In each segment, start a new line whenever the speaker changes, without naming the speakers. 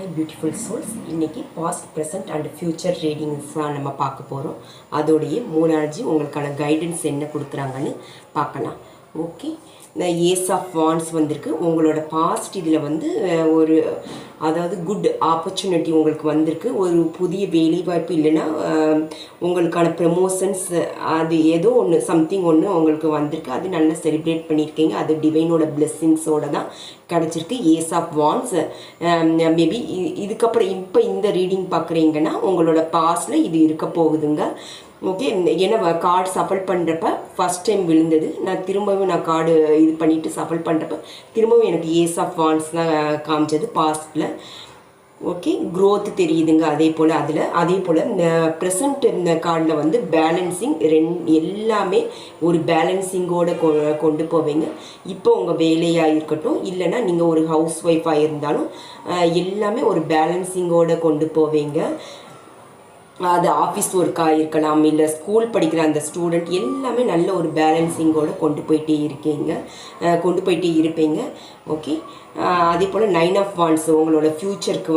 Beautiful souls இன்னைக்கு past present and future readings தான் நம்ம பார்க்க போகிறோம். அதோடைய மூணாஜி உங்களுக்கான கைடன்ஸ் என்ன கொடுக்குறாங்கன்னு பார்க்கலாம். ஓகே, இந்த ஏஸ் ஆஃப் வான்ஸ் வந்திருக்கு. உங்களோட பாஸ்ட் இதில் வந்து ஒரு அதாவது குட் ஆப்பர்ச்சுனிட்டி உங்களுக்கு வந்திருக்கு. ஒரு புதிய வேலைவாய்ப்பு இல்லைன்னா உங்களுக்கான ப்ரமோஷன்ஸ் அது ஏதோ ஒன்று சம்திங் ஒன்று உங்களுக்கு வந்திருக்கு. அது நல்லா செலிப்ரேட் பண்ணியிருக்கீங்க. அது டிவைனோட பிளெஸ்ஸிங்ஸோடு தான் கிடச்சிருக்கு. ஏஸ் ஆஃப் வான்ஸ் மேபி இதுக்கப்புறம் இப்போ இந்த ரீடிங் பார்க்குறீங்கன்னா உங்களோட பாஸ்டில் இது இருக்க போகுதுங்க. ஓகே, ஏன்னா கார்டு சஃபல் பண்ணுறப்ப ஃபஸ்ட் டைம் விழுந்தது. நான் திரும்பவும் கார்டு இது பண்ணிவிட்டு சஃபல் பண்ணுறப்ப திரும்பவும் எனக்கு ஏஸ் ஆஃப் வான்ஸ் தான் காமிச்சது பாஸ்டில். ஓகே, க்ரோத் தெரியுதுங்க. அதே போல் ப்ரெசண்ட் இந்த கார்டில் வந்து பேலன்சிங் எல்லாமே ஒரு பேலன்சிங்கோடு கொண்டு போவீங்க. இப்போ உங்கள் வேலையாக இருக்கட்டும் இல்லைன்னா நீங்கள் ஒரு ஹவுஸ் ஒய்ஃபாக இருந்தாலும் எல்லாமே ஒரு பேலன்சிங்கோடு கொண்டு போவீங்க. அது ஆஃபீஸ் ஒர்க்காக இருக்கலாம், இல்லை ஸ்கூல் படிக்கிற அந்த ஸ்டூடெண்ட் எல்லாமே நல்ல ஒரு பேலன்சிங்கோடு கொண்டு போயிட்டே இருப்பீங்க. ஓகே, அதே போல் 9 ஆஃப் வான்ஸ் உங்களோட ஃப்யூச்சருக்கு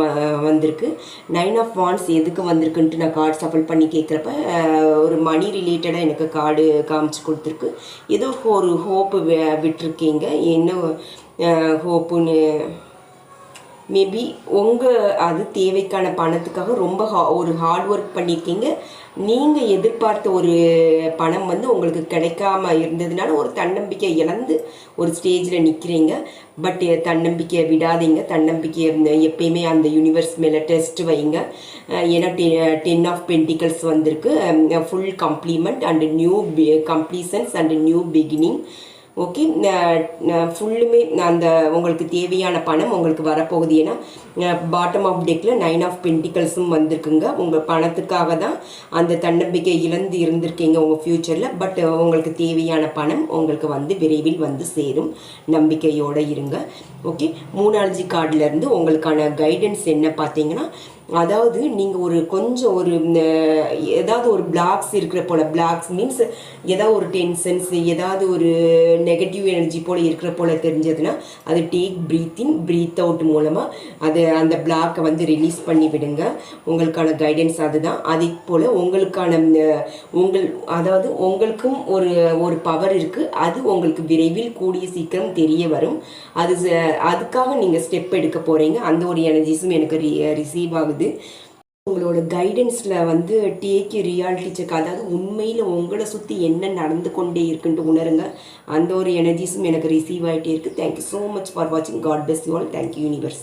வந்திருக்கு. 9 ஆஃப் வான்ஸ் எதுக்கு வந்திருக்குன்ட்டு நான் கார்டு சஃபல் பண்ணி கேட்குறப்ப ஒரு மணி ரிலேட்டடாக எனக்கு கார்டு காமிச்சு கொடுத்துருக்கு. ஏதோ ஒரு ஹோப்பு விட்டுருக்கீங்க. என்ன ஹோப்புன்னு மேபி அது தேவைக்கான பணத்துக்காக ரொம்ப ஒரு ஹார்ட் ஒர்க் பண்ணியிருக்கீங்க. நீங்கள் எதிர்பார்த்த ஒரு பணம் வந்து உங்களுக்கு கிடைக்காம இருந்ததுனால ஒரு தன்னம்பிக்கை இழந்து ஒரு ஸ்டேஜில் நிற்கிறீங்க. பட் தன்னம்பிக்கையை விடாதீங்க. தன்னம்பிக்கையை எப்பயுமே அந்த யூனிவர்ஸ் மேலே டெஸ்ட் வைங்க. ஏன்னா 10 ஆஃப் பென்டிகல்ஸ் வந்திருக்கு. Full complement and new completions and new beginning. Okay, ஃபுல்லுமே அந்த உங்களுக்கு தேவையான பணம் உங்களுக்கு வரப்போகுது. ஏன்னா பாட்டம் ஆஃப் டெக்கில் 9 ஆஃப் பென்டிகல்ஸும் வந்திருக்குங்க. உங்கள் பணத்துக்காக தான் அந்த தன்னம்பிக்கை இழந்து இருந்திருக்கீங்க உங்கள் ஃப்யூச்சரில். பட் உங்களுக்கு தேவையான பணம் உங்களுக்கு வந்து விரைவில் வந்து சேரும். நம்பிக்கையோடு இருங்க. ஓகே, மூணாலஜி கார்டிலேருந்து உங்களுக்கான கைடன்ஸ் என்ன பார்த்தீங்கன்னா, அதாவது நீங்கள் கொஞ்சம் ஏதாவது ஒரு பிளாக்ஸ் இருக்கிற போல், பிளாக்ஸ் மீன்ஸ் ஏதாவது ஒரு டென்ஷன்ஸ் ஏதாவது ஒரு நெகட்டிவ் எனர்ஜி போல் இருக்கிற போல் தெரிஞ்சதுன்னா அது take breath in breathe out மூலமாக அந்த பிளாக்கை வந்து ரிலீஸ் பண்ணி விடுங்க. உங்களுக்கான கைடன்ஸ் அதுதான். அதே போல் உங்களுக்கான அதாவது உங்களுக்கும் ஒரு பவர் இருக்குது. அது உங்களுக்கு விரைவில் கூடிய சீக்கிரம் தெரிய வரும். அதுக்காக நீங்கள் ஸ்டெப் எடுக்க போகிறீங்க. அந்த ஒரு எனர்ஜிஸும் எனக்கு ரிசீவ் ஆகுது. உங்களோட கைடன்ஸில் வந்து டேக் ரியாலிட்டி செக், அதாவது உண்மையில் உங்களை சுற்றி என்ன நடந்து கொண்டே இருக்குன்ட்டு உணருங்க. அந்த ஒரு எனர்ஜிஸும் எனக்கு ரிசீவ் ஆகிட்டே இருக்குது. தேங்க்யூ ஸோ மச் ஃபார் வாட்சிங். God bless you all. Thank you universe.